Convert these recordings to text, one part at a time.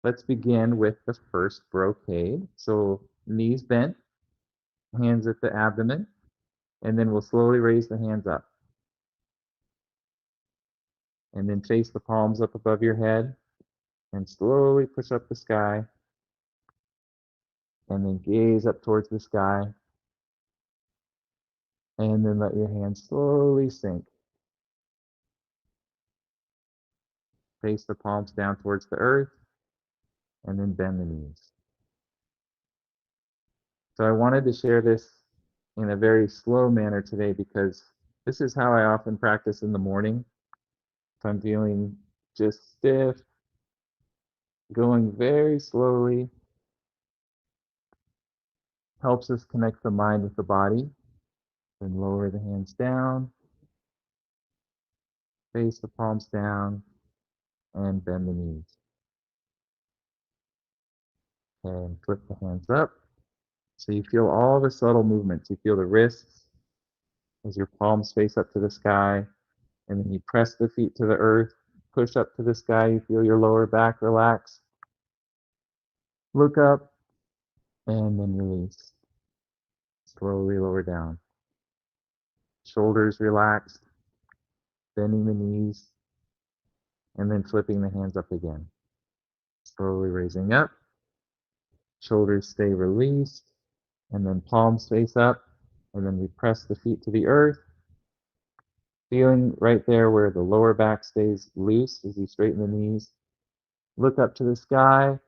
let's begin with the first brocade. So knees bent, hands at the abdomen, and then we'll slowly raise the hands up. And then face the palms up above your head and slowly push up the sky. And then gaze up towards the sky. And then let your hands slowly sink. Face the palms down towards the earth. And then bend the knees. So I wanted to share this in a very slow manner today because this is how I often practice in the morning. If I'm feeling just stiff, going very slowly helps us connect the mind with the body. Then lower the hands down, face the palms down, and bend the knees. And flip the hands up. So you feel all the subtle movements. You feel the wrists as your palms face up to the sky, and then you press the feet to the earth, push up to the sky. You feel your lower back relax. Look up, and then release. Slowly lower down. Shoulders relaxed, bending the knees, and then flipping the hands up again. Slowly raising up. Shoulders stay released, and then palms face up, and then we press the feet to the earth. Feeling right there where the lower back stays loose as you straighten the knees. Look up to the sky,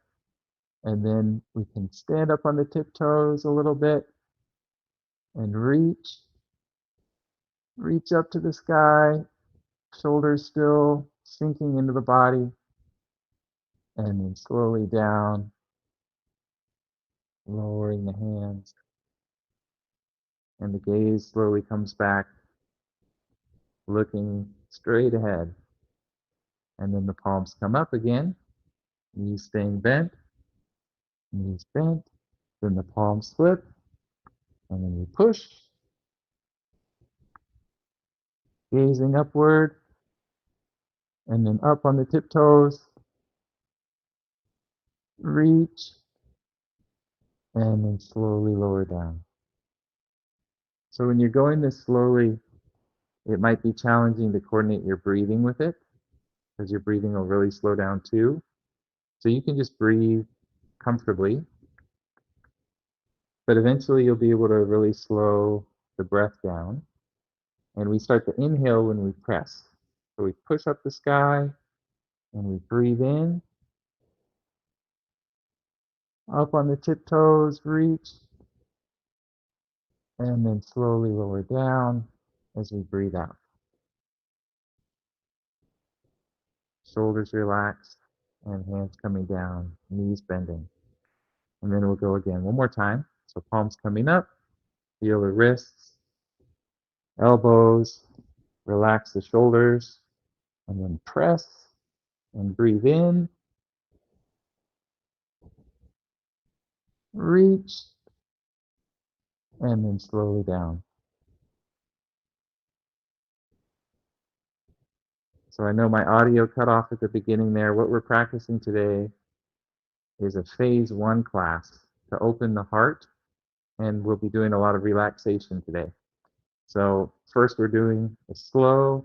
and then we can stand up on the tiptoes a little bit and reach up to the sky, shoulders still sinking into the body, and then slowly down, lowering the hands, and the gaze slowly comes back, looking straight ahead. And then the palms come up again, knees staying bent, knees bent, then the palms flip, and then we push, gazing upward, and then up on the tiptoes, reach, and then slowly lower down. So when you're going this slowly, it might be challenging to coordinate your breathing with it, because your breathing will really slow down too. So you can just breathe comfortably, but eventually you'll be able to really slow the breath down. And we start to inhale when we press. So we push up the sky and we breathe in. Up on the tiptoes, reach. And then slowly lower down as we breathe out. Shoulders relaxed and hands coming down, knees bending. And then we'll go again one more time. So palms coming up, feel the wrists, elbows, relax the shoulders, and then press and breathe in. Reach, and then slowly down. So I know my audio cut off at the beginning there. What we're practicing today is a phase 1 class to open the heart, and we'll be doing a lot of relaxation today. So first we're doing a slow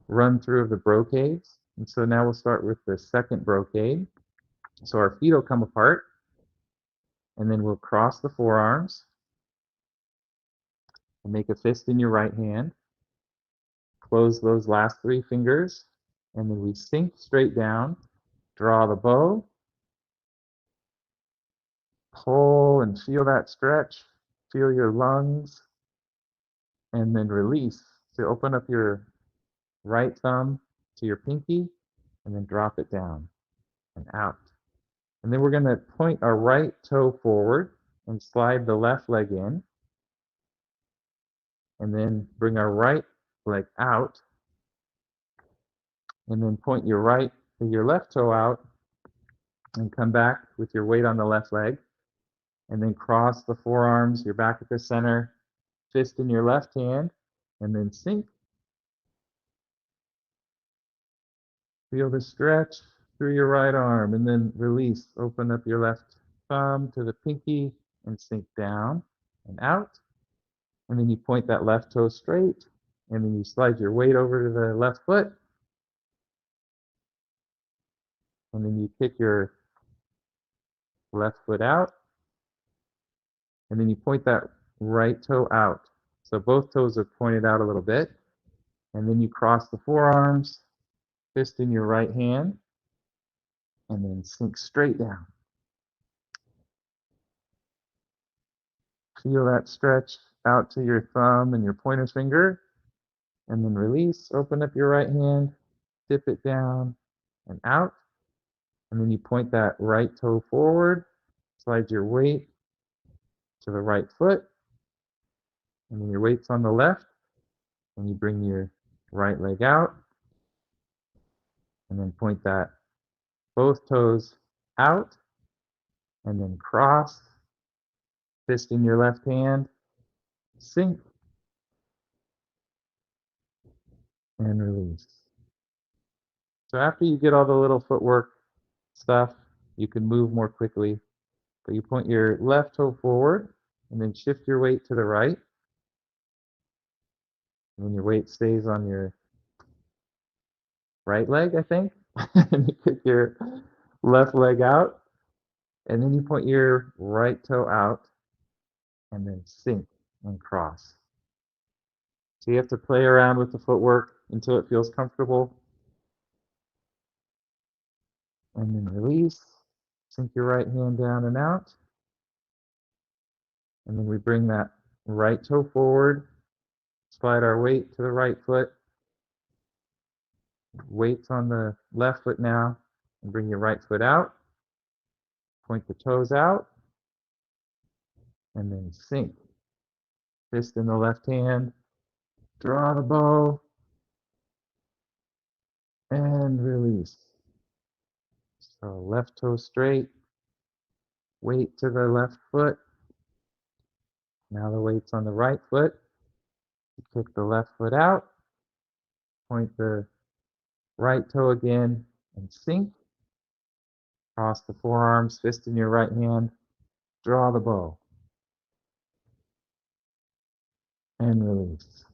run through of the brocades. And so now we'll start with the second brocade. So our feet will come apart, and then we'll cross the forearms and make a fist in your right hand. Close those last 3 fingers, and then we sink straight down, draw the bow, pull and feel that stretch, feel your lungs, and then release. So open up your right thumb to your pinky, and then drop it down and out. And then we're going to point our right toe forward and slide the left leg in, and then bring our right leg out, and then point your left toe out, and come back with your weight on the left leg, and then cross the forearms, you're back at the center, fist in your left hand, and then sink. Feel the stretch, through your right arm, and then release. Open up your left thumb to the pinky and sink down and out. And then you point that left toe straight, and then you slide your weight over to the left foot. And then you kick your left foot out, and then you point that right toe out. So both toes are pointed out a little bit. And then you cross the forearms, fist in your right hand, and then sink straight down. Feel that stretch out to your thumb and your pointer finger, and then release. Open up your right hand, dip it down and out, and then you point that right toe forward, slide your weight to the right foot, and then your weight's on the left, and you bring your right leg out, and then point that both toes out, and then cross, fist in your left hand, sink, and release. So after you get all the little footwork stuff, you can move more quickly. But you point your left toe forward, and then shift your weight to the right. And then your weight stays on your right leg, I think. And you kick your left leg out. And then you point your right toe out, and then sink and cross. So you have to play around with the footwork until it feels comfortable. And then release. Sink your right hand down and out. And then we bring that right toe forward, slide our weight to the right foot. Weight's on the left foot now, and bring your right foot out. Point the toes out, and then sink. Fist in the left hand, draw the bow, and release. So left toe straight, weight to the left foot. Now the weight's on the right foot. You kick the left foot out, point the right toe again, and sink. Cross the forearms, fist in your right hand, draw the bow, and release.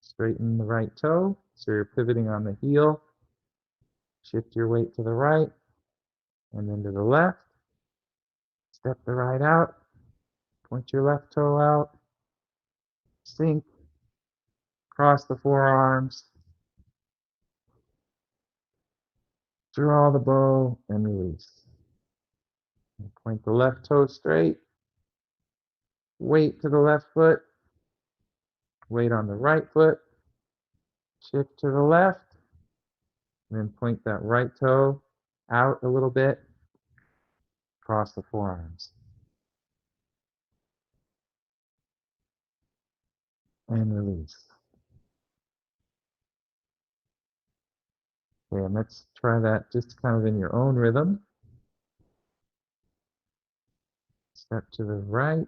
Straighten the right toe, so you're pivoting on the heel. Shift your weight to the right, and then to the left. Step the right out, point your left toe out, sink, cross the forearms, draw the bow, and release. And point the left toe straight, weight to the left foot, weight on the right foot, shift to the left, and then point that right toe out a little bit, cross the forearms, and release. Okay, and let's try that just kind of in your own rhythm. Step to the right,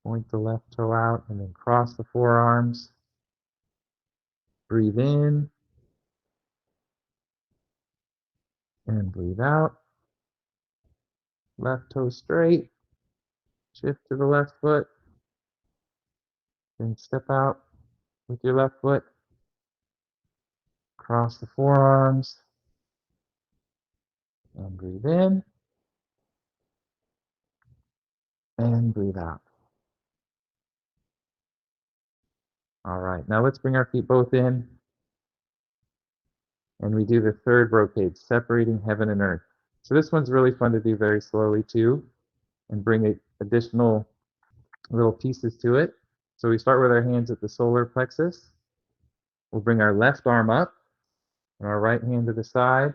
point the left toe out, and then cross the forearms. Breathe in, and breathe out. Left toe straight, shift to the left foot, then step out with your left foot, cross the forearms, and breathe in, and breathe out. All right, now let's bring our feet both in, and we do the third brocade, separating heaven and earth. So this one's really fun to do very slowly too, and bring additional little pieces to it. So we start with our hands at the solar plexus. We'll bring our left arm up, and our right hand to the side.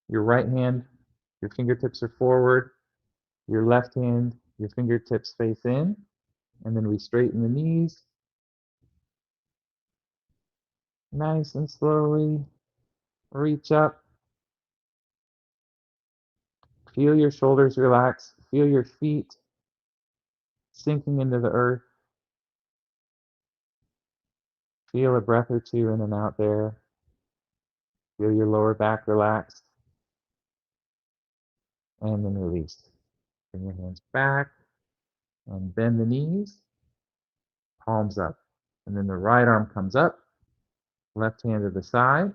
Your right hand, your fingertips are forward. Your left hand, your fingertips face in. And then we straighten the knees. Nice and slowly. Reach up. Feel your shoulders relax. Feel your feet sinking into the earth. Feel a breath or two in and out there. Feel your lower back relax, and then release. Bring your hands back and bend the knees, palms up. And then the right arm comes up, left hand to the side,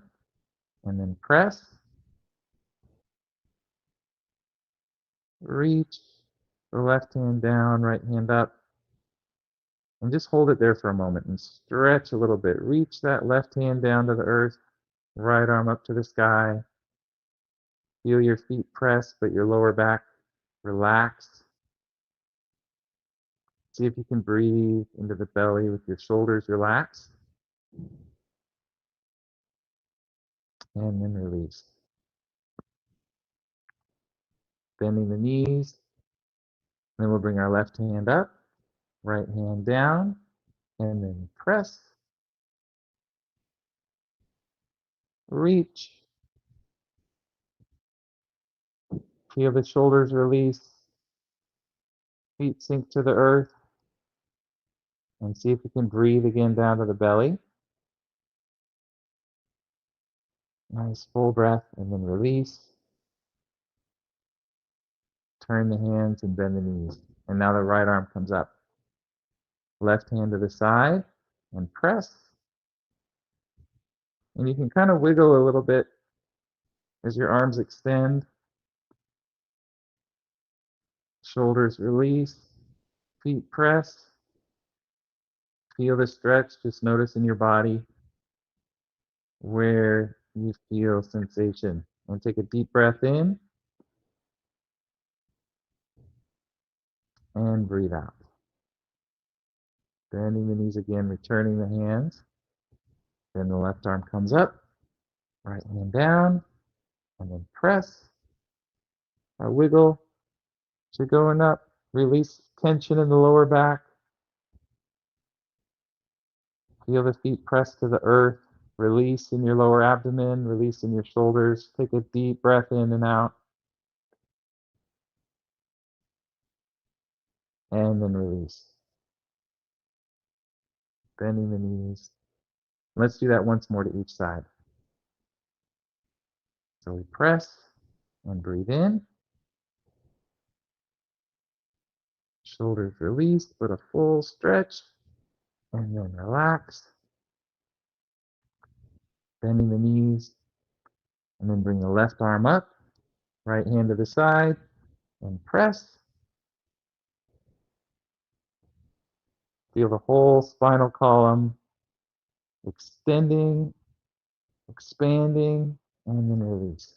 and then press, reach the left hand down, right hand up, and just hold it there for a moment and stretch a little bit. Reach that left hand down to the earth, right arm up to the sky. Feel your feet press, but your lower back relax. See if you can breathe into the belly with your shoulders relaxed. And then release. Bending the knees. Then we'll bring our left hand up, right hand down, and then press, reach. Feel the shoulders release, feet sink to the earth, and see if you can breathe again down to the belly. Nice full breath, and then release. Turn the hands and bend the knees. And now the right arm comes up. Left hand to the side, and press. And you can kind of wiggle a little bit as your arms extend. Shoulders release, feet press. Feel the stretch, just notice in your body where you feel sensation. And take a deep breath in and breathe out. Bending the knees again, returning the hands. Then the left arm comes up, right hand down, and then press. A wiggle. So going up, release tension in the lower back. Feel the feet press to the earth. Release in your lower abdomen, release in your shoulders. Take a deep breath in and out. And then release. Bending the knees. Let's do that once more to each side. So we press and breathe in. Shoulders released, but a full stretch. And then relax. Bending the knees. And then bring the left arm up. Right hand to the side. And press. Feel the whole spinal column extending, expanding, and then release.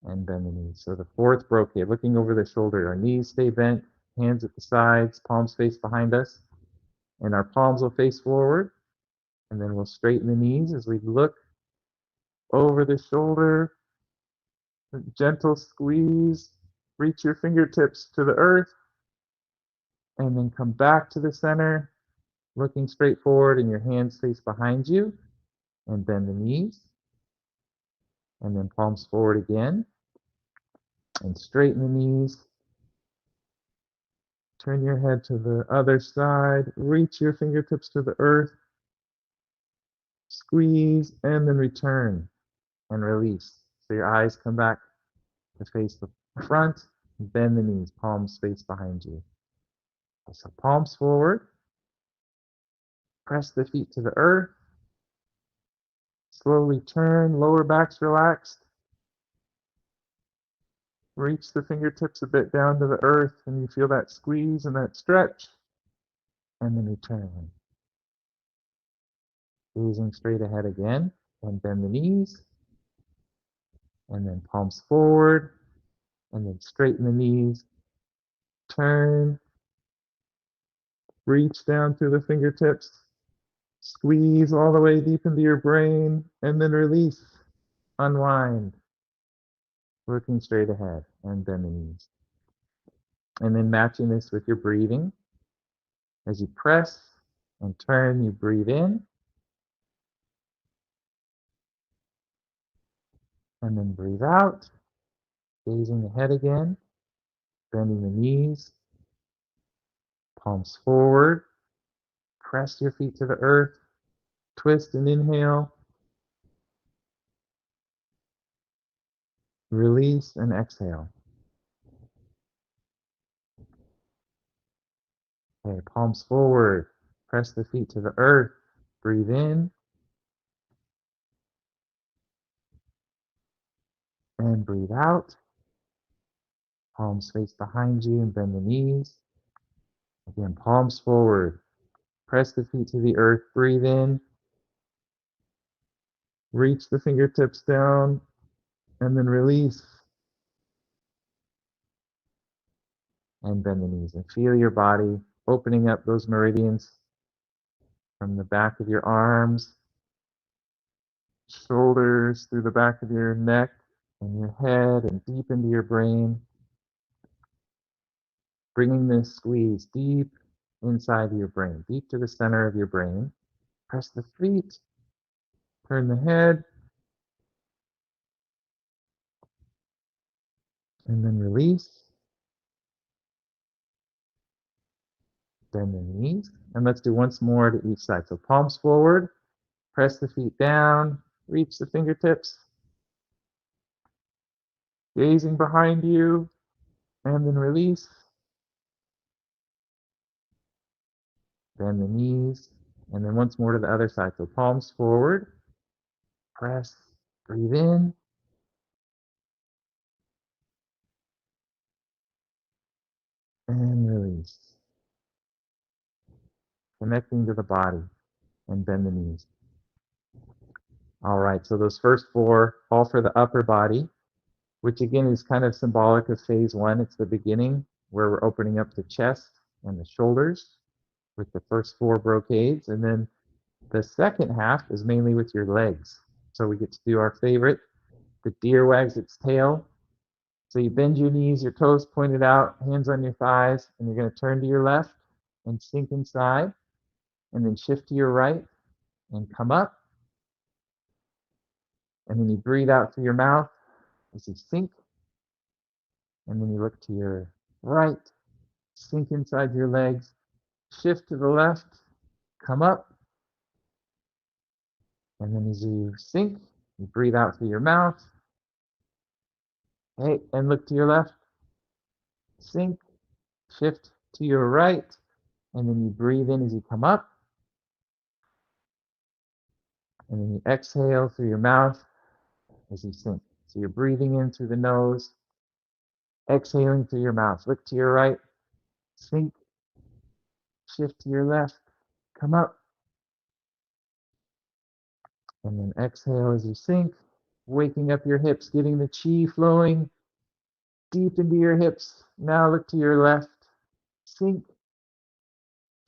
And bend the knees. So the fourth brocade, looking over the shoulder. Our knees stay bent, hands at the sides, palms face behind us. And our palms will face forward. And then we'll straighten the knees as we look over the shoulder. A gentle squeeze. Reach your fingertips to the earth. And then come back to the center, looking straight forward, and your hands face behind you. And bend the knees. And then palms forward again. And straighten the knees. Turn your head to the other side. Reach your fingertips to the earth. Squeeze and then return and release. So your eyes come back to face the front. Bend the knees, palms face behind you. So palms forward. Press the feet to the earth. Slowly turn, lower back's relaxed. Reach the fingertips a bit down to the earth, and you feel that squeeze and that stretch. And then return. Gazing straight ahead again, and bend the knees. And then palms forward, and then straighten the knees. Turn. Reach down through the fingertips. Squeeze all the way deep into your brain, and then release. Unwind. Looking straight ahead, and bend the knees. And then matching this with your breathing. As you press and turn, you breathe in. And then breathe out. Gazing ahead again. Bending the knees. Palms forward. Press your feet to the earth. Twist and inhale. Release and exhale. Okay, palms forward. Press the feet to the earth. Breathe in. And breathe out. Palms face behind you and bend the knees. Again, palms forward. Press the feet to the earth. Breathe in. Reach the fingertips down. And then release. And bend the knees. And feel your body opening up those meridians from the back of your arms, shoulders, through the back of your neck and your head, and deep into your brain. Bringing this squeeze deep inside your brain, deep to the center of your brain. Press the feet, turn the head, and then release. Bend the knees. And let's do once more to each side. So palms forward, press the feet down, reach the fingertips, gazing behind you, and then release. Bend the knees. And then once more to the other side. So palms forward, press, breathe in, and release. Connecting to the body, and bend the knees. All right, so those first four, all for the upper body, which again is kind of symbolic of phase one. It's the beginning where we're opening up the chest and the shoulders with the first four brocades. And then the second half is mainly with your legs. So we get to do our favorite, the deer wags its tail. So you bend your knees, your toes pointed out, hands on your thighs, and you're going to turn to your left and sink inside, and then shift to your right and come up. And then you breathe out through your mouth as you sink. And then you look to your right, sink inside your legs, shift to the left, come up. And then as you sink, you breathe out through your mouth. Okay, and look to your left, sink, shift to your right, and then you breathe in as you come up. And then you exhale through your mouth as you sink. So you're breathing in through the nose, exhaling through your mouth. Look to your right, sink, shift to your left, come up. And then exhale as you sink, waking up your hips, getting the chi flowing deep into your hips. Now look to your left, sink,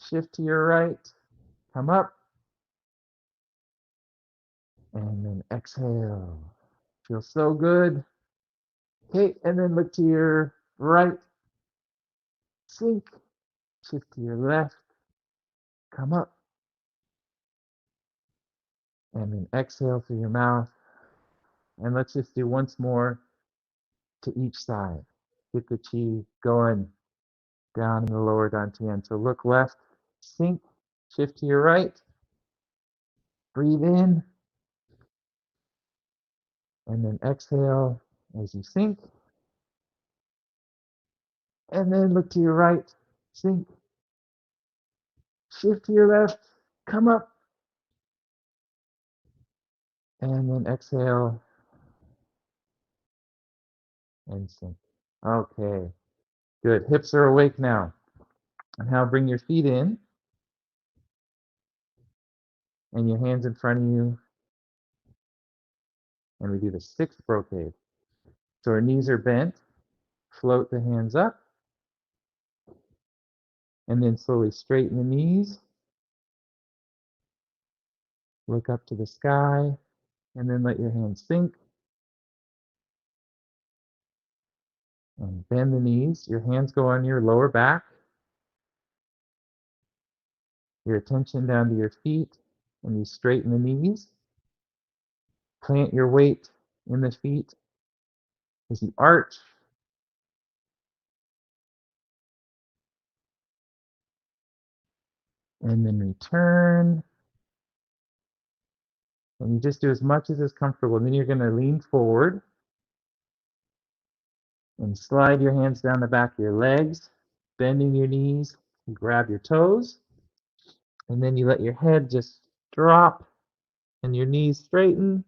shift to your right, come up, and then exhale. Feels so good. Okay, and then look to your right, sink, shift to your left, come up, and then exhale through your mouth. And let's just do once more to each side. Get the chi going down in the lower dantian. So look left, sink, shift to your right, breathe in, and then exhale as you sink. And then look to your right, sink, shift to your left, come up, and then exhale and sink. Okay, good. Hips are awake now. And now bring your feet in and your hands in front of you. And we do the sixth brocade. So our knees are bent, float the hands up, and then slowly straighten the knees. Look up to the sky, and then let your hands sink. And bend the knees. Your hands go on your lower back. Your attention down to your feet, and you straighten the knees. Plant your weight in the feet as you arch. and then return. And you just do as much as is comfortable. And then you're going to lean forward and slide your hands down the back of your legs, bending your knees, grab your toes, and then you let your head just drop and your knees straighten,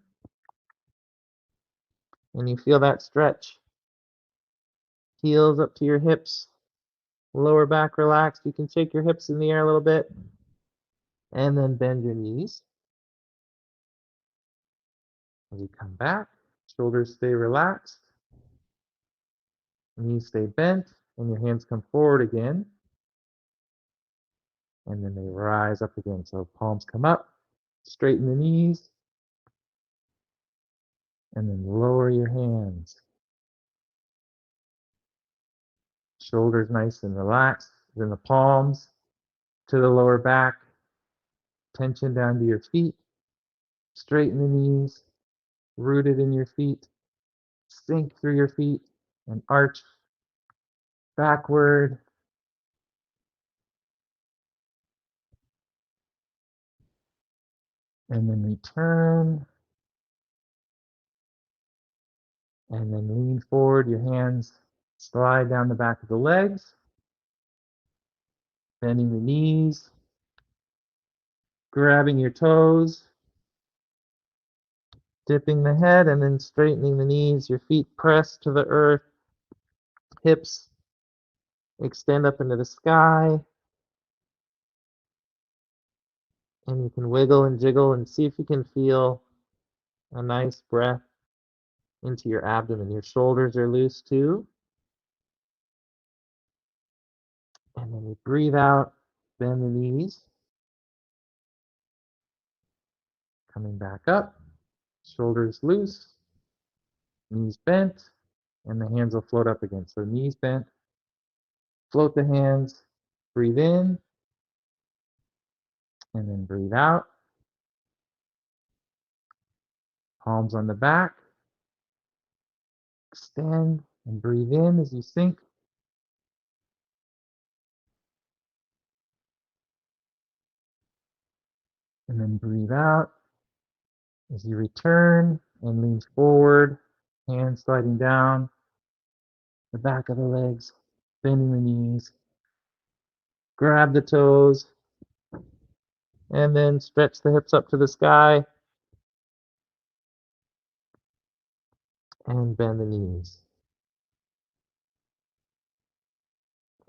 and you feel that stretch. Heels up to your hips, lower back relaxed. You can shake your hips in the air a little bit, and then bend your knees. As you come back, shoulders stay relaxed, knees stay bent, and your hands come forward again, and then they rise up again. So palms come up, straighten the knees, and then lower your hands. Shoulders nice and relaxed. Then the palms to the lower back, tension down to your feet, straighten the knees, rooted in your feet, sink through your feet, and arch backward. And then return. And then lean forward, your hands slide down the back of the legs, bending the knees, grabbing your toes, dipping the head, and then straightening the knees. Your feet press to the earth, hips extend up into the sky, and you can wiggle and jiggle and see if you can feel a nice breath into your abdomen. Your shoulders are loose too. And then you breathe out, bend the knees, coming back up, shoulders loose, knees bent, and the hands will float up again. So knees bent, float the hands, breathe in, and then breathe out. Palms on the back, extend and breathe in as you sink. And then breathe out as you return and lean forward, hands sliding down the back of the legs, bending the knees, grab the toes, and then stretch the hips up to the sky and bend the knees.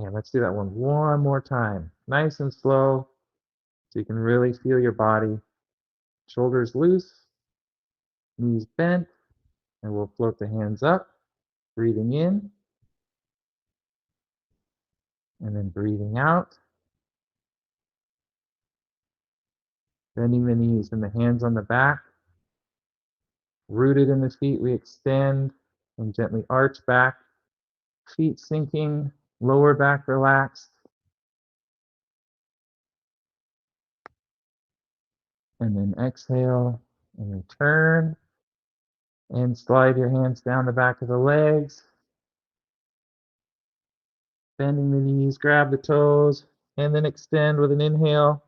And let's do that one more time. Nice and slow so you can really feel your body. Shoulders loose, knees bent, and we'll float the hands up, breathing in, and then breathing out. Bending the knees and the hands on the back. Rooted in the feet, we extend and gently arch back. Feet sinking, lower back relaxed. And then exhale and return. And slide your hands down the back of the legs. Bending the knees, grab the toes, and then extend with an inhale.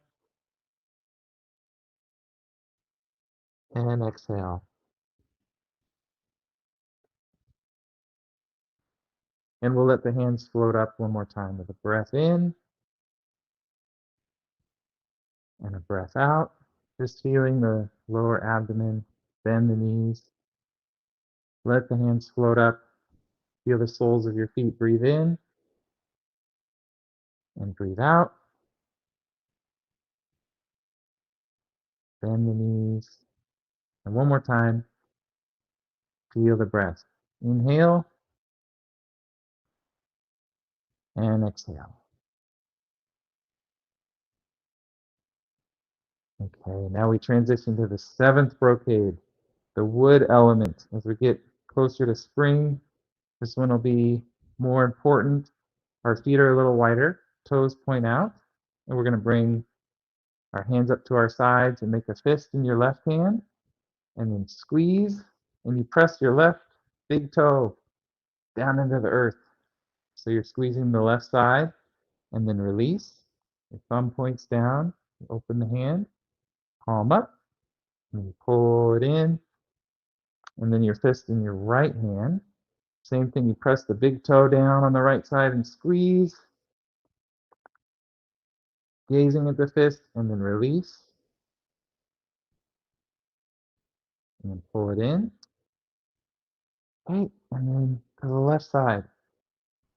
And exhale. And we'll let the hands float up one more time with a breath in and a breath out. Just feeling the lower abdomen, bend the knees. Let the hands float up. Feel the soles of your feet. Breathe in and breathe out. Bend the knees. And one more time, feel the breath. Inhale and exhale. Okay, now we transition to the seventh brocade, the wood element. As we get closer to spring, this one will be more important. Our feet are a little wider, toes point out, and we're going to bring our hands up to our sides and make a fist in your left hand, and then squeeze, and you press your left big toe down into the earth. So you're squeezing the left side, and then release, Your thumb points down, you open the hand, palm up, and you pull it in, and then your fist in your right hand. Same thing, you press the big toe down on the right side and squeeze, gazing at the fist, and then release, and then pull it in. Okay, and then to the left side.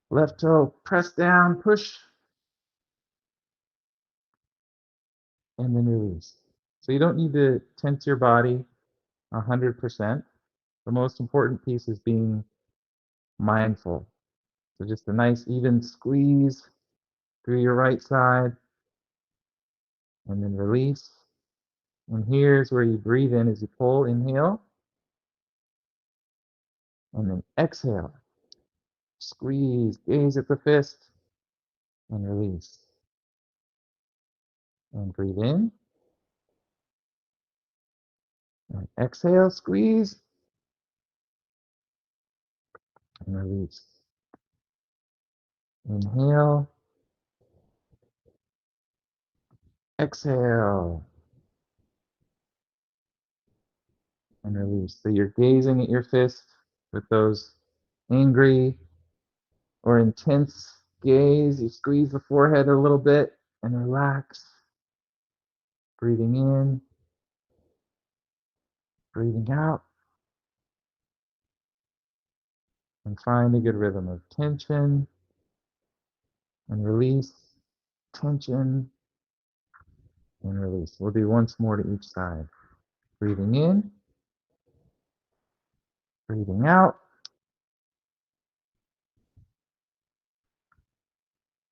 Left toe, press down, push, and then release. So you don't need to tense your body 100%. The most important piece is being mindful. So just a nice even squeeze through your right side, and then release. And here's where you breathe in as you pull, inhale, and then exhale. Squeeze, gaze at the fist, and release. And breathe in, and exhale, squeeze, and release. Inhale, exhale, and release. So you're gazing at your fist with those angry or intense gaze. You squeeze the forehead a little bit and relax. Breathing in, breathing out, and find a good rhythm of tension and release, tension and release. We'll do once more to each side. Breathing in, breathing out,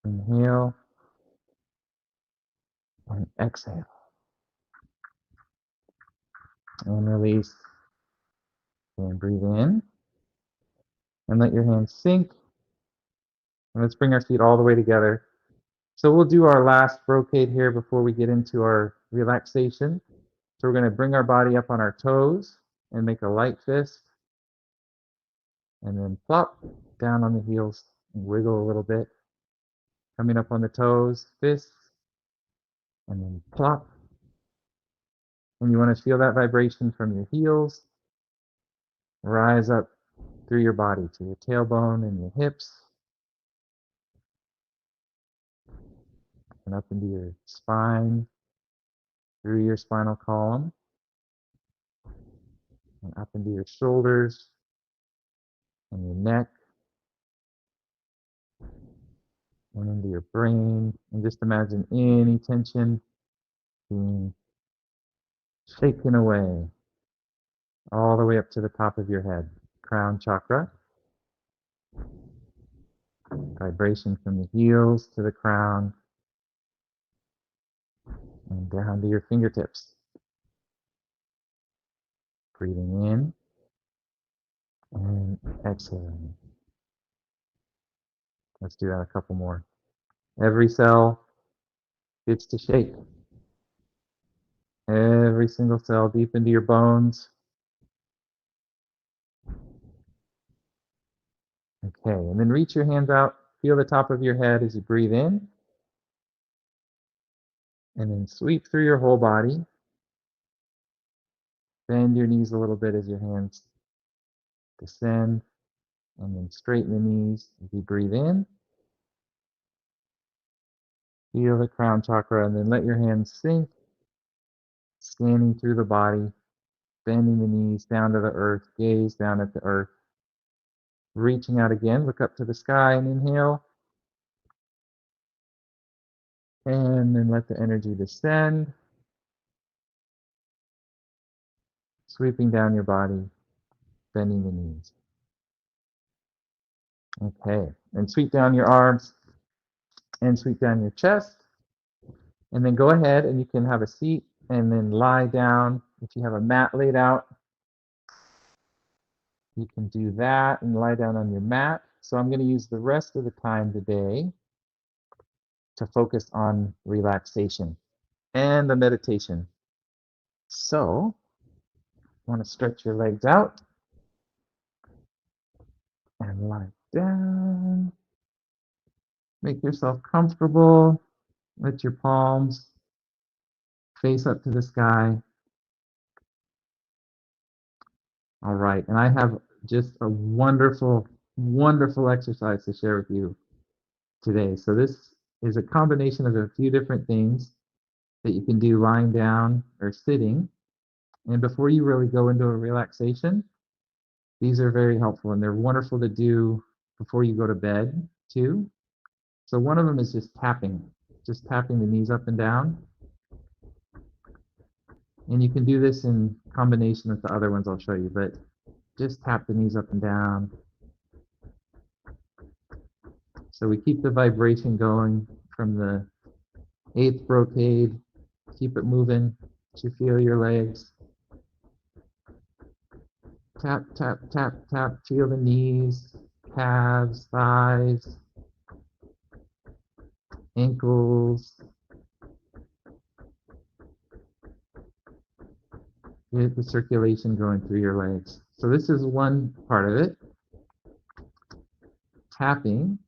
inhale, and exhale, and release, and breathe in, and let your hands sink, and let's bring our feet all the way together. So we'll do our last brocade here before we get into our relaxation. So we're going to bring our body up on our toes and make a light fist, and then plop down on the heels and wiggle a little bit. Coming up on the toes, fists, and then plop. And you want to feel that vibration from your heels rise up through your body to your tailbone and your hips, and up into your spine, through your spinal column, and up into your shoulders and your neck, and into your brain. And just imagine any tension being shaken away all the way up to the top of your head. Crown chakra. Vibration from the heels to the crown and down to your fingertips. Breathing in and exhaling. Let's do that a couple more. Every cell gets to shake. Every single cell deep into your bones. Okay, and then reach your hands out. Feel the top of your head as you breathe in. And then sweep through your whole body. Bend your knees a little bit as your hands descend. And then straighten the knees as you breathe in. Feel the crown chakra, and then let your hands sink, scanning through the body, bending the knees down to the earth, gaze down at the earth. Reaching out again, look up to the sky and inhale. And then let the energy descend, sweeping down your body, bending the knees. Okay, and sweep down your arms and sweep down your chest. And then go ahead and you can have a seat and then lie down. If you have a mat laid out, you can do that and lie down on your mat. So I'm going to use the rest of the time today to focus on relaxation and the meditation. So, want to stretch your legs out and lie down. Make yourself comfortable. Let your palms face up to the sky. All right, and I have just a wonderful, wonderful exercise to share with you today. So this is a combination of a few different things that you can do lying down or sitting. And before you really go into a relaxation, these are very helpful and they're wonderful to do before you go to bed too. So one of them is just tapping the knees up and down. And you can do this in combination with the other ones I'll show you, but just tap the knees up and down. So we keep the vibration going from the 8th brocade. Keep it moving. You feel your legs. Tap, tap, tap, tap. Feel the knees, calves, thighs, ankles. Get the circulation going through your legs. So this is one part of it. Tapping.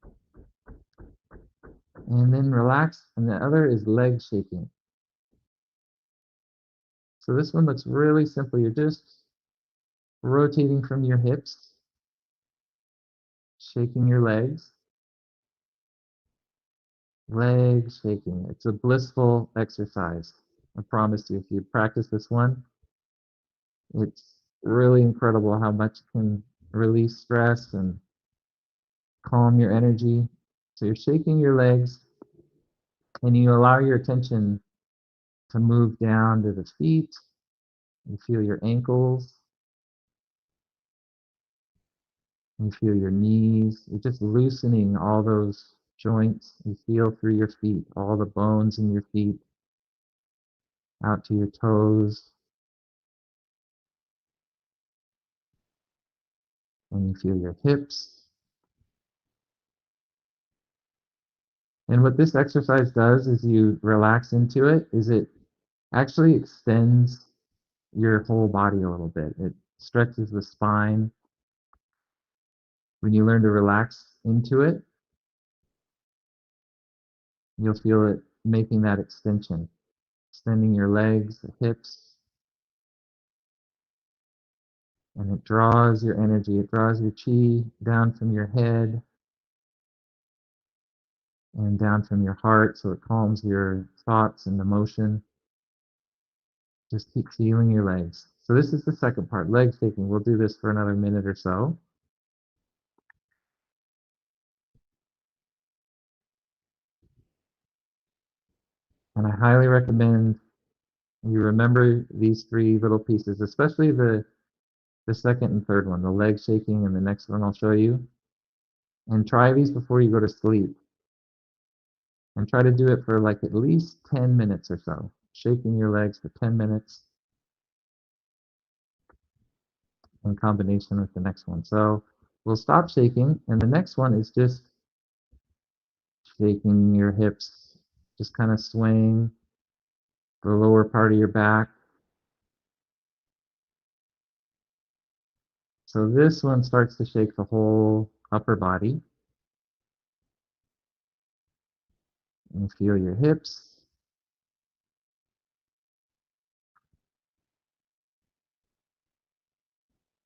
And then relax. And the other is leg shaking. So this one looks really simple. You're just rotating from your hips, shaking your legs, leg shaking. It's a blissful exercise. I promise you, if you practice this one, it's really incredible how much it can release stress and calm your energy. So you're shaking your legs and you allow your attention to move down to the feet. You feel your ankles. You feel your knees. You're just loosening all those joints. You feel through your feet, all the bones in your feet, out to your toes. And you feel your hips. And what this exercise does is you relax into it, is it actually extends your whole body a little bit. It stretches the spine. When you learn to relax into it, you'll feel it making that extension, extending your legs, the hips, and it draws your energy. It draws your chi down from your head and down from your heart, so it calms your thoughts and emotion. Just keep feeling your legs. So this is the second part, leg shaking. We'll do this for another minute or so. And I highly recommend you remember these three little pieces, especially the second and third one, the leg shaking and the next one I'll show you. And try these before you go to sleep. And try to do it for like at least 10 minutes or so. Shaking your legs for 10 minutes in combination with the next one. So we'll stop shaking, and the next one is just shaking your hips, just kind of swaying the lower part of your back. So this one starts to shake the whole upper body. And feel your hips.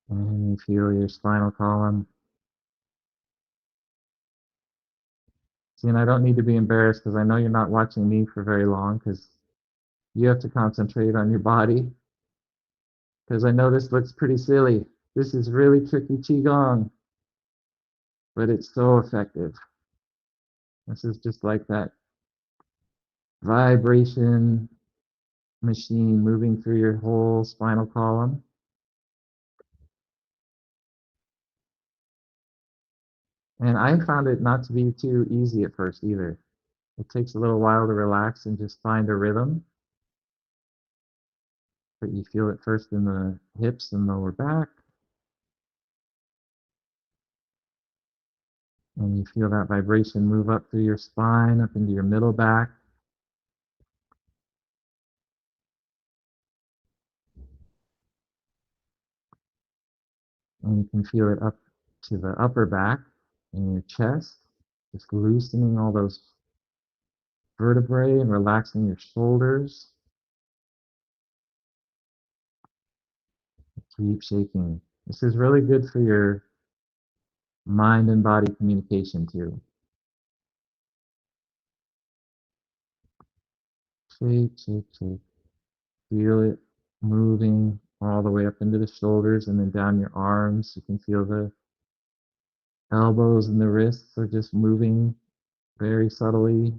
And you feel your spinal column. See, and I don't need to be embarrassed because I know you're not watching me for very long because you have to concentrate on your body. Because I know this looks pretty silly. This is really tricky Qigong, but it's so effective. This is just like that vibration machine moving through your whole spinal column. And I found it not to be too easy at first either. It takes a little while to relax and just find a rhythm. But you feel it first in the hips and lower back. And you feel that vibration move up through your spine, up into your middle back. And you can feel it up to the upper back in your chest, just loosening all those vertebrae and relaxing your shoulders. Keep shaking. This is really good for your mind and body communication too. Shake, shake, shake. Feel it moving all the way up into the shoulders and then down your arms. You can feel the elbows and the wrists are just moving very subtly,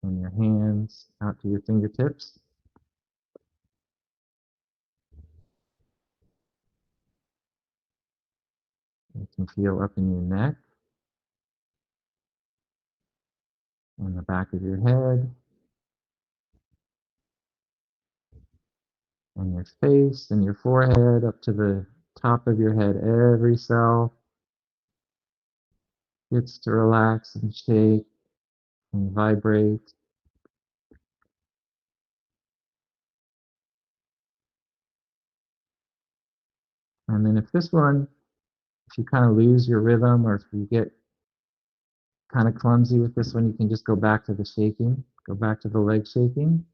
and your hands out to your fingertips. You can feel up in your neck, on the back of your head, on your face and your forehead, up to the top of your head. Every cell gets to relax and shake and vibrate. And then if you kind of lose your rhythm or if you get kind of clumsy with this one, you can just go back to the shaking, go back to the leg shaking.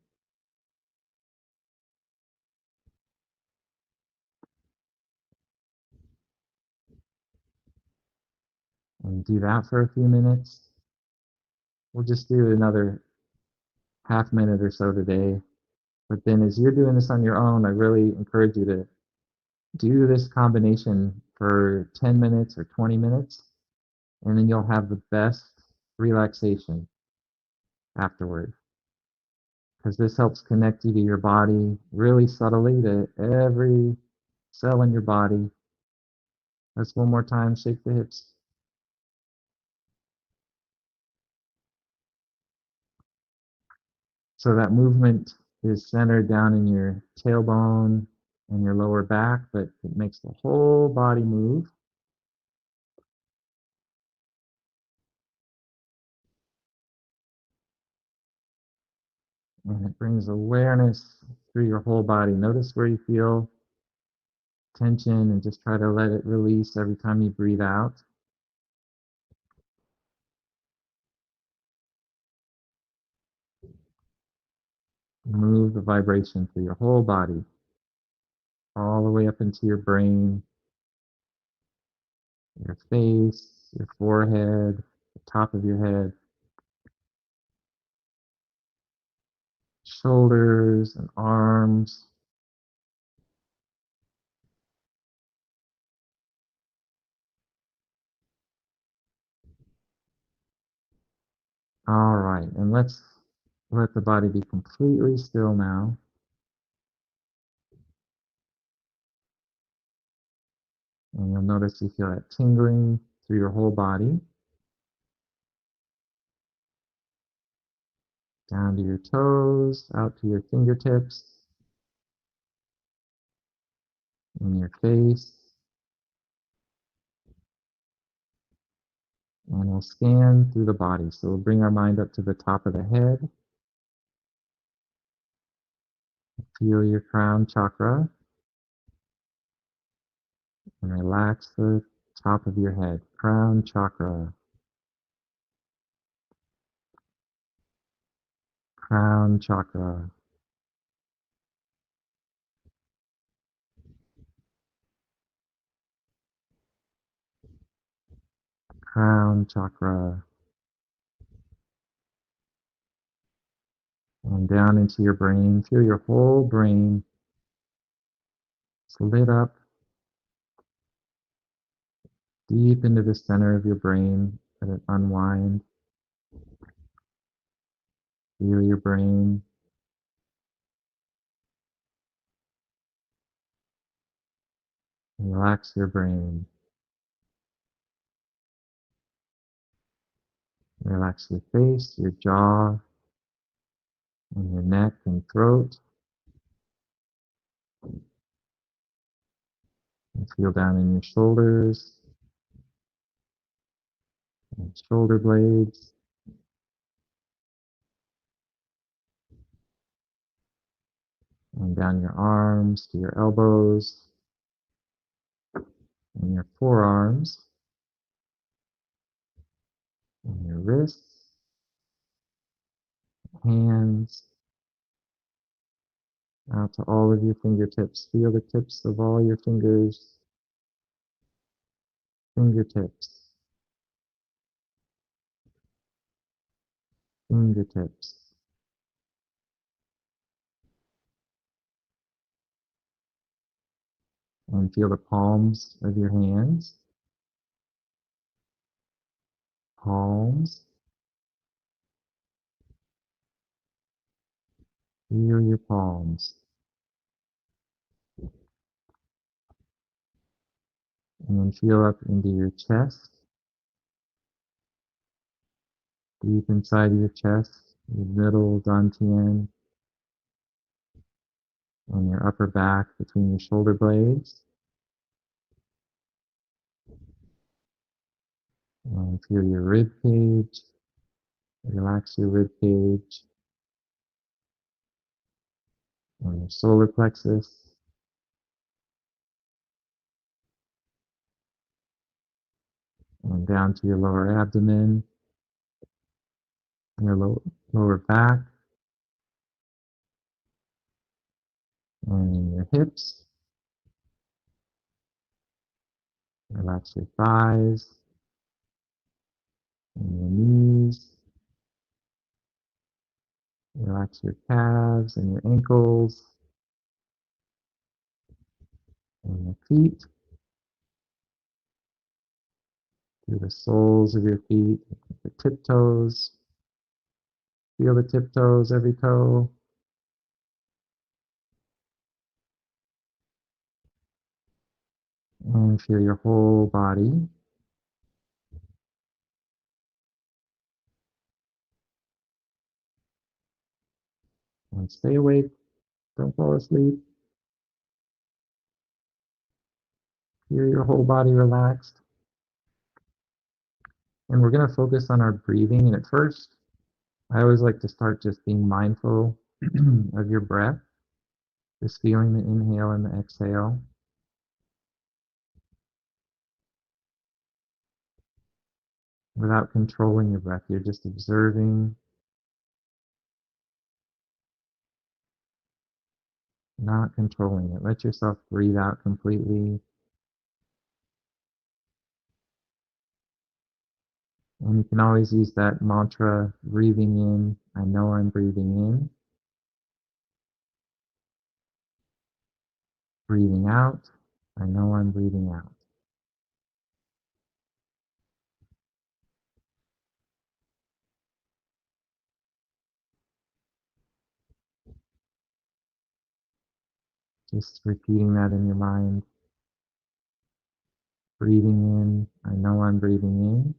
And do that for a few minutes. We'll just do another half minute or so today. But then as you're doing this on your own, I really encourage you to do this combination for 10 minutes or 20 minutes, and then you'll have the best relaxation afterward. Because this helps connect you to your body really subtly, to every cell in your body. Let's one more time, shake the hips. So that movement is centered down in your tailbone and your lower back, but it makes the whole body move. And it brings awareness through your whole body. Notice where you feel tension and just try to let it release every time you breathe out. Move the vibration through your whole body, all the way up into your brain, your face, your forehead, the top of your head, shoulders and arms. All right, and let's let the body be completely still now. And you'll notice you feel that tingling through your whole body, down to your toes, out to your fingertips, in your face. And we'll scan through the body. So we'll bring our mind up to the top of the head. Feel your crown chakra and relax the top of your head. Crown chakra, crown chakra, crown chakra. And down into your brain. Feel your whole brain lit up deep into the center of your brain. Let it unwind. Feel your brain. Relax your brain. Relax your face, your jaw, and your neck and throat. And feel down in your shoulders and shoulder blades. And down your arms to your elbows and your forearms and your wrists hands, out to all of your fingertips. Feel the tips of all your fingers, fingertips, fingertips. And feel the palms of your hands, palms. Feel your palms. And then feel up into your chest, deep inside your chest, your middle dantian, and your upper back between your shoulder blades. And feel your rib cage. Relax your rib cage and your solar plexus. And down to your lower abdomen, your lower back, and your hips. Relax your thighs and your knees. Relax your calves and your ankles and your feet. Through the soles of your feet, the tiptoes. Feel the tiptoes, every toe. And feel your whole body. And stay awake. Don't fall asleep. Feel your whole body relaxed. And we're going to focus on our breathing. And at first, I always like to start just being mindful of your breath, just feeling the inhale and the exhale. Without controlling your breath, you're just observing, not controlling it. Let yourself breathe out completely. And you can always use that mantra, breathing in, I know I'm breathing in. Breathing out, I know I'm breathing out. Just repeating that in your mind. Breathing in, I know I'm breathing in.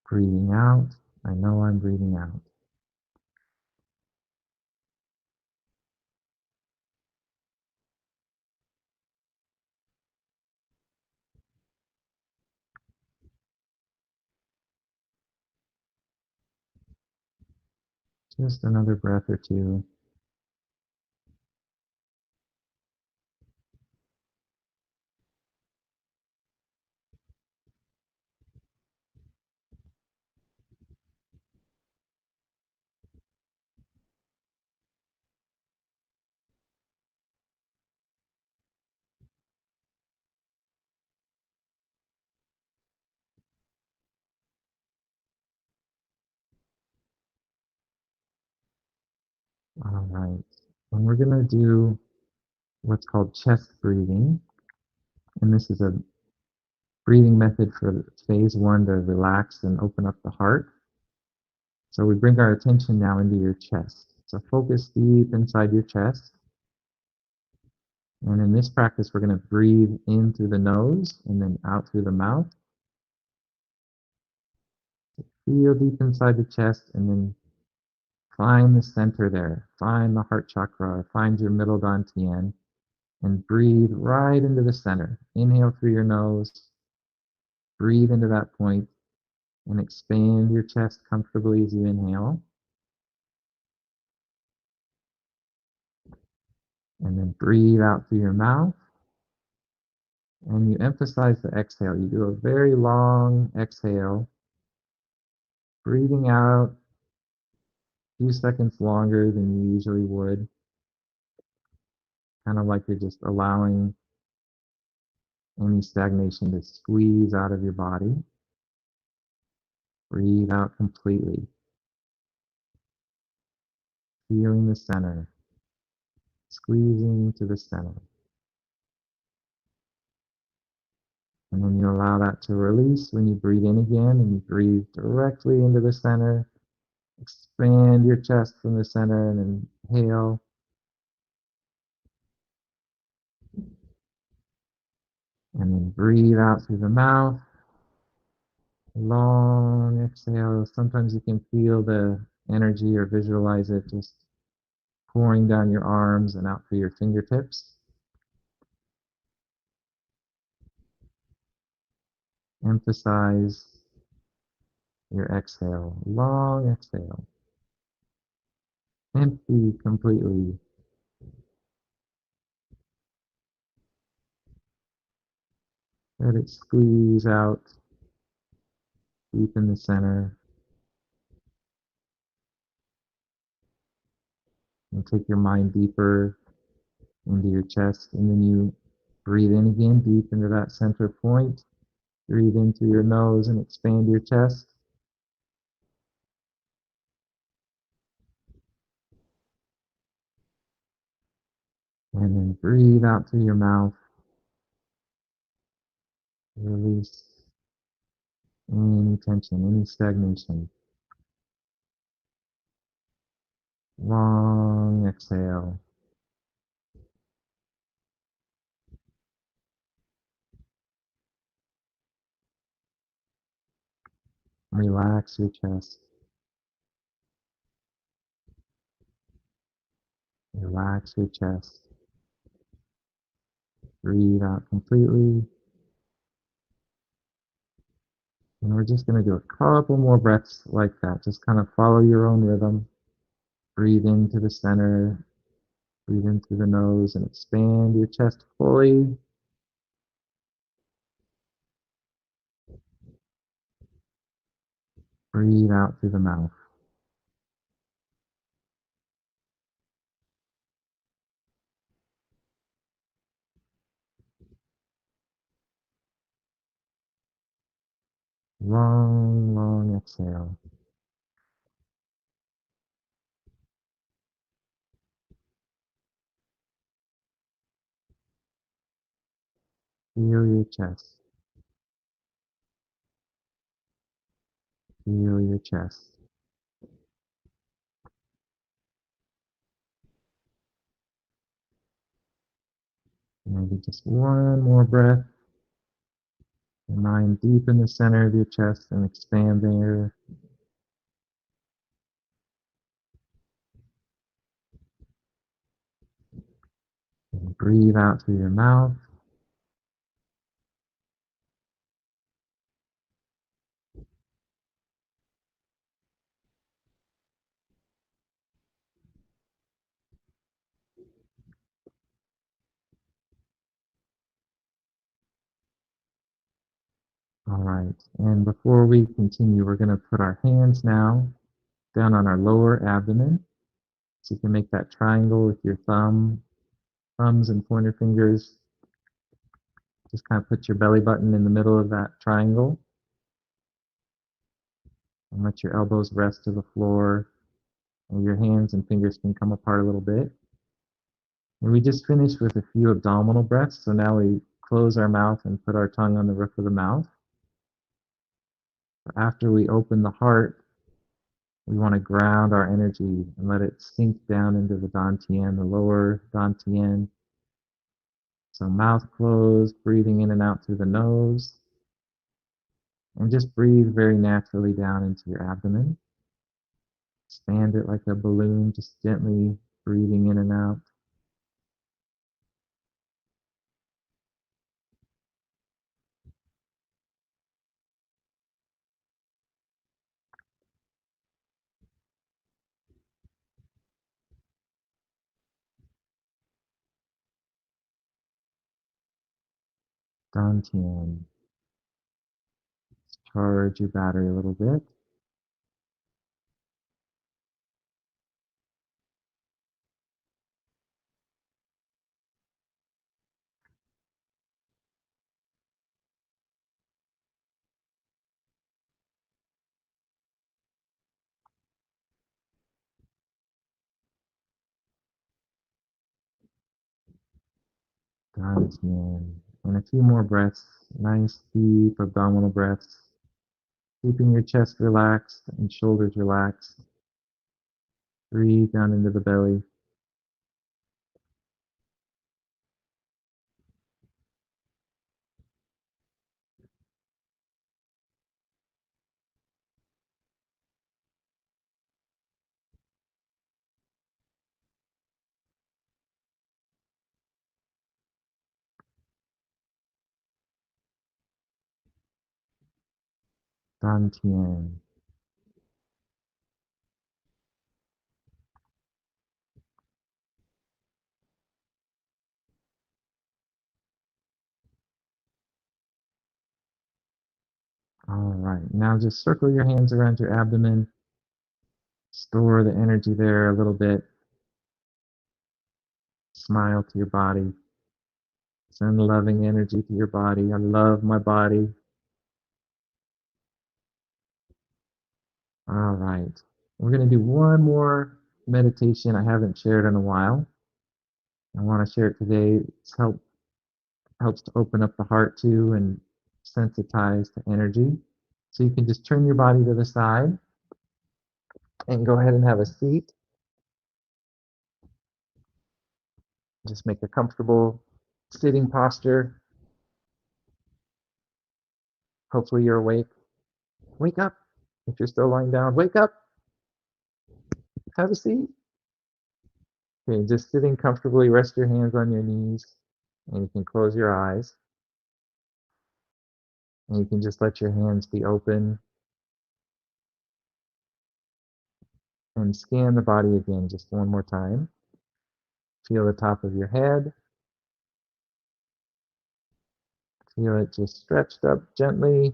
Breathing out, I know I'm breathing out. Just another breath or two. All right. And we're going to do what's called chest breathing. And this is a breathing method for phase one to relax and open up the heart. So we bring our attention now into your chest. So focus deep inside your chest. And in this practice, we're going to breathe in through the nose and then out through the mouth. Feel deep inside the chest and then find the center there. Find the heart chakra, find your middle dantian, and breathe right into the center. Inhale through your nose, breathe into that point, and expand your chest comfortably as you inhale. And then breathe out through your mouth And you emphasize the exhale. You do a very long exhale, breathing out a few seconds longer than you usually would, kind of like you're just allowing any stagnation to squeeze out of your body. Breathe out completely, feeling the center, squeezing to the center. And then you allow that to release when you breathe in again, and you breathe directly into the center. Expand your chest from the center and inhale. And then breathe out through the mouth. Long exhale. Sometimes you can feel the energy or visualize it just pouring down your arms and out through your fingertips. Emphasize your exhale. Long exhale. Empty completely. Let it squeeze out deep in the center. And take your mind deeper into your chest. And then you breathe in again, deep into that center point. Breathe in through your nose and expand your chest. And then breathe out through your mouth. Release any tension, any stagnation. Long exhale. Relax your chest. Relax your chest. Breathe out completely. And we're just going to do a couple more breaths like that. Just kind of follow your own rhythm. Breathe into the center. Breathe in through the nose and expand your chest fully. Breathe out through the mouth. Long, long exhale. Feel your chest. Feel your chest. Maybe just one more breath. Your mind deep in the center of your chest and expand there. And breathe out through your mouth. All right. And before we continue, we're going to put our hands now down on our lower abdomen. So you can make that triangle with your thumbs and pointer fingers. Just kind of put your belly button in the middle of that triangle and let your elbows rest to the floor. And your hands and fingers can come apart a little bit. And we just finished with a few abdominal breaths. So now we close our mouth and put our tongue on the roof of the mouth. After we open the heart, we want to ground our energy and let it sink down into the dantian, the lower dantian. So mouth closed, breathing in and out through the nose. And just breathe very naturally down into your abdomen. Expand it like a balloon, just gently breathing in and out. Dantian. Charge your battery a little bit. Dantian. And a few more breaths. Nice deep abdominal breaths. Keeping your chest relaxed and shoulders relaxed. Breathe down into the belly. Dantian. All right. Now just circle your hands around your abdomen. Store the energy there a little bit. Smile to your body. Send loving energy to your body. I love my body. All right. We're going to do one more meditation I haven't shared in a while. I want to share it today. It's helps to open up the heart too and sensitize to energy. So you can just turn your body to the side and go ahead and have a seat. Just make a comfortable sitting posture. Hopefully you're awake. Wake up. If you're still lying down, wake up. Have a seat. Okay, just sitting comfortably, rest your hands on your knees, and you can close your eyes. And you can just let your hands be open and scan the body again just one more time. Feel the top of your head. Feel it just stretched up gently.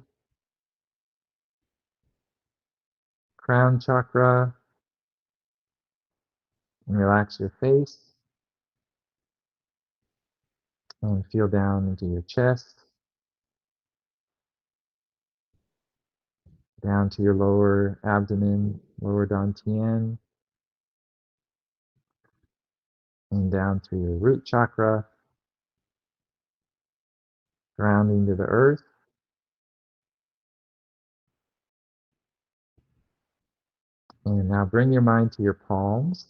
Crown chakra. And relax your face. And feel down into your chest. Down to your lower abdomen, lower dantian. And down through your root chakra. Grounding to the earth. And now bring your mind to your palms.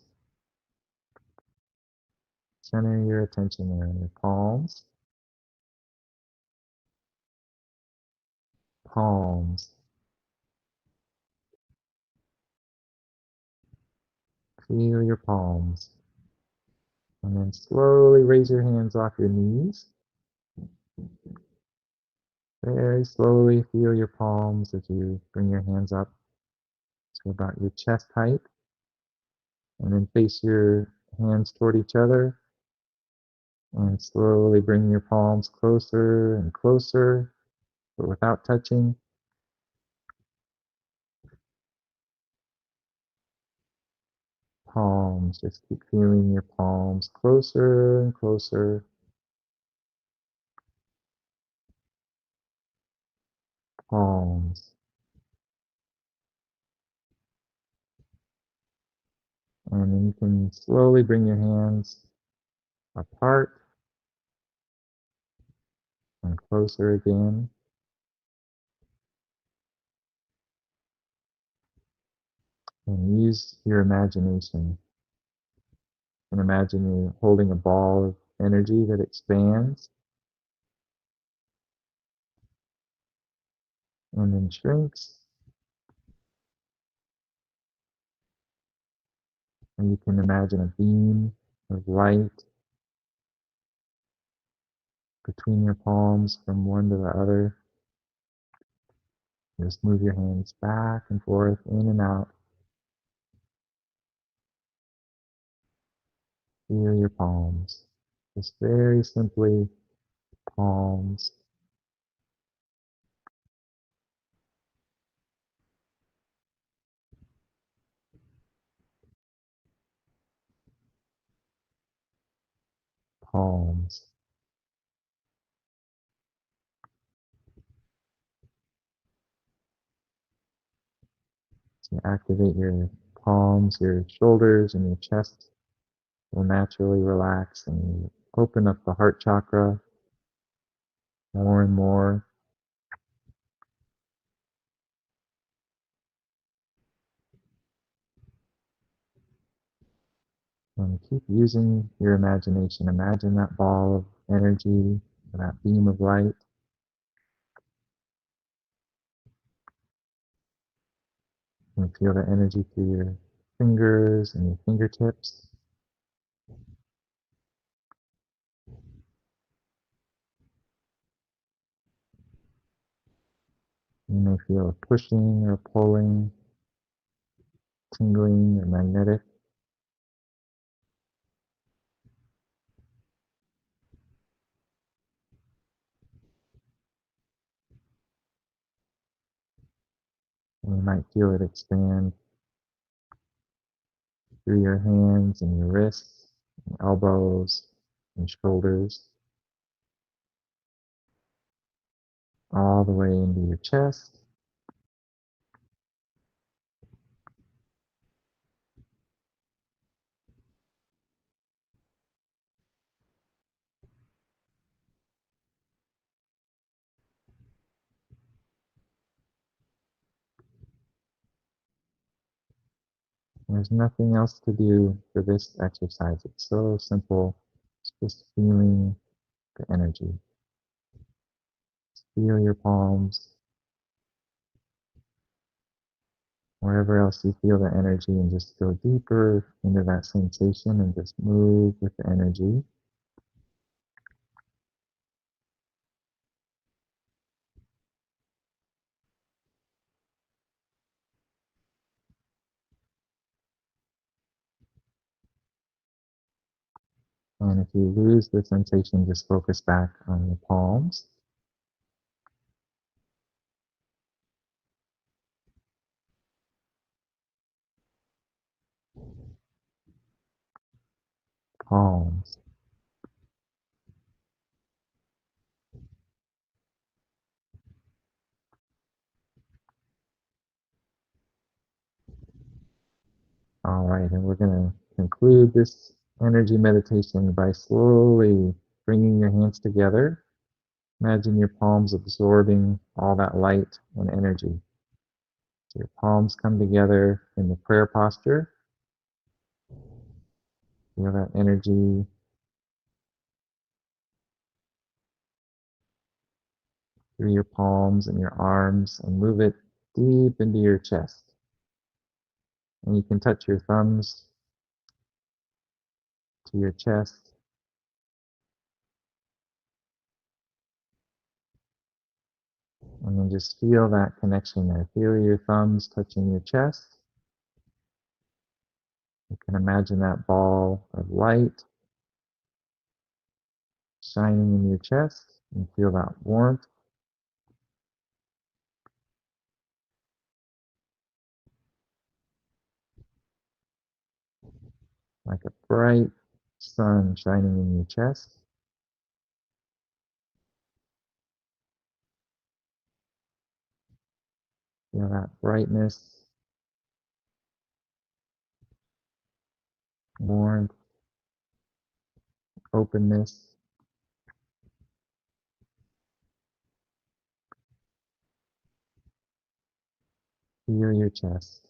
Center your attention there in your palms. Palms. Feel your palms. And then slowly raise your hands off your knees. Very slowly feel your palms as you bring your hands up to about your chest height. And then face your hands toward each other. And slowly bring your palms closer and closer, but without touching. Palms, just keep feeling your palms closer and closer. Palms. And then you can slowly bring your hands apart and closer again. And use your imagination. And imagine you holding a ball of energy that expands and then shrinks. And you can imagine a beam of light between your palms from one to the other. Just move your hands back and forth, in and out. Feel your palms. Just very simply, palms. palms. So activate your palms, your shoulders, and your chest will naturally relax, and you open up the heart chakra more and more. And keep using your imagination. Imagine that ball of energy, that beam of light. And feel the energy through your fingers and your fingertips. You may feel a pushing or pulling, tingling or magnetic. And you might feel it expand through your hands and your wrists, and elbows and shoulders, all the way into your chest. There's nothing else to do for this exercise. It's so simple. It's just feeling the energy. Feel your palms, wherever else you feel the energy, and just go deeper into that sensation and just move with the energy. And if you lose the sensation, just focus back on your palms. Palms. All right, and we're going to conclude this energy meditation by slowly bringing your hands together. Imagine your palms absorbing all that light and energy. So your palms come together in the prayer posture. Feel that energy through your palms and your arms and move it deep into your chest. And you can touch your thumbs to your chest. And then just feel that connection there. Feel your thumbs touching your chest. You can imagine that ball of light shining in your chest and feel that warmth. Like a bright sun shining in your chest. Feel that brightness, warmth, openness. Feel your chest.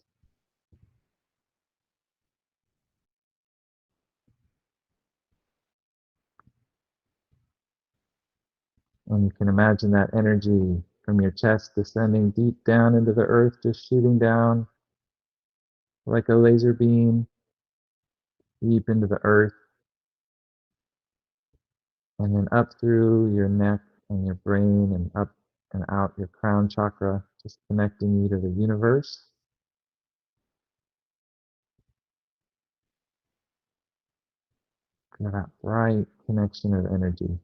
And you can imagine that energy from your chest descending deep down into the earth, just shooting down like a laser beam deep into the earth, and then up through your neck and your brain and up and out your crown chakra, just connecting you to the universe. Feel that bright connection of energy.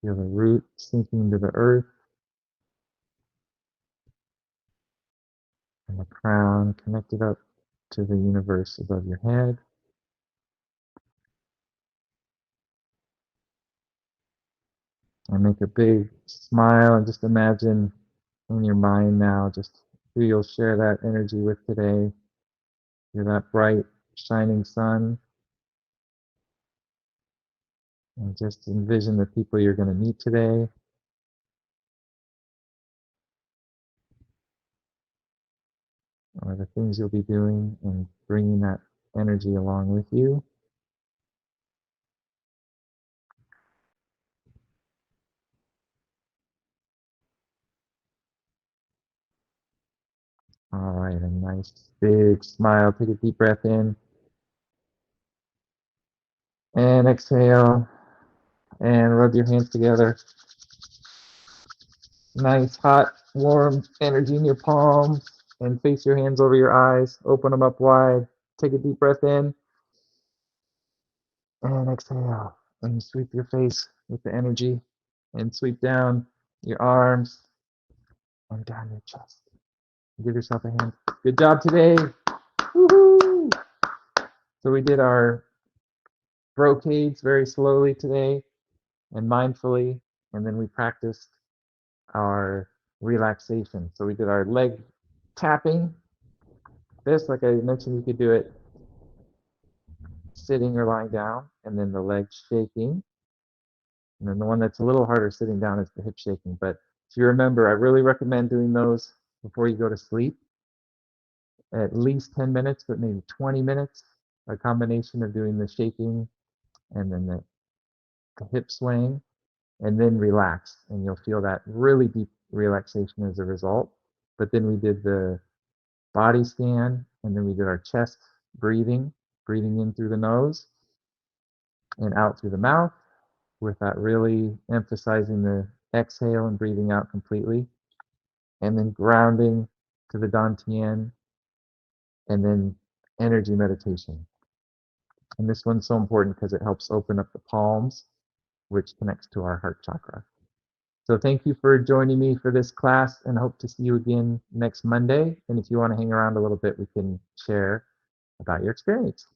Feel the root sinking to the earth and the crown connected up to the universe above your head. And make a big smile and just imagine in your mind now just who you'll share that energy with today. You're that bright, shining sun. And just envision the people you're going to meet today. Or the things you'll be doing, and bringing that energy along with you. All right, a nice big smile. Take a deep breath in and exhale, and rub your hands together. Nice, hot, warm energy in your palms, and face your hands over your eyes. Open them up wide. Take a deep breath in and exhale. And sweep your face with the energy, and sweep down your arms and down your chest. Give yourself a hand. Good job today. Woohoo! So we did our brocades very slowly today and mindfully, and then we practiced our relaxation. So we did our leg tapping. This, like I mentioned, you could do it sitting or lying down, and then the leg shaking. And then the one that's a little harder sitting down is the hip shaking. But if you remember, I really recommend doing those before you go to sleep. At least 10 minutes, but maybe 20 minutes. A combination of doing the shaking and then the hip swaying, and then relax. And you'll feel that really deep relaxation as a result. But then we did the body scan, and then we did our chest breathing in through the nose and out through the mouth, with that really emphasizing the exhale and breathing out completely, and then grounding to the Dantian, and then energy meditation. And this one's so important because it helps open up the palms, which connects to our heart chakra. So thank you for joining me for this class, and hope to see you again next Monday. And if you want to hang around a little bit, we can share about your experience.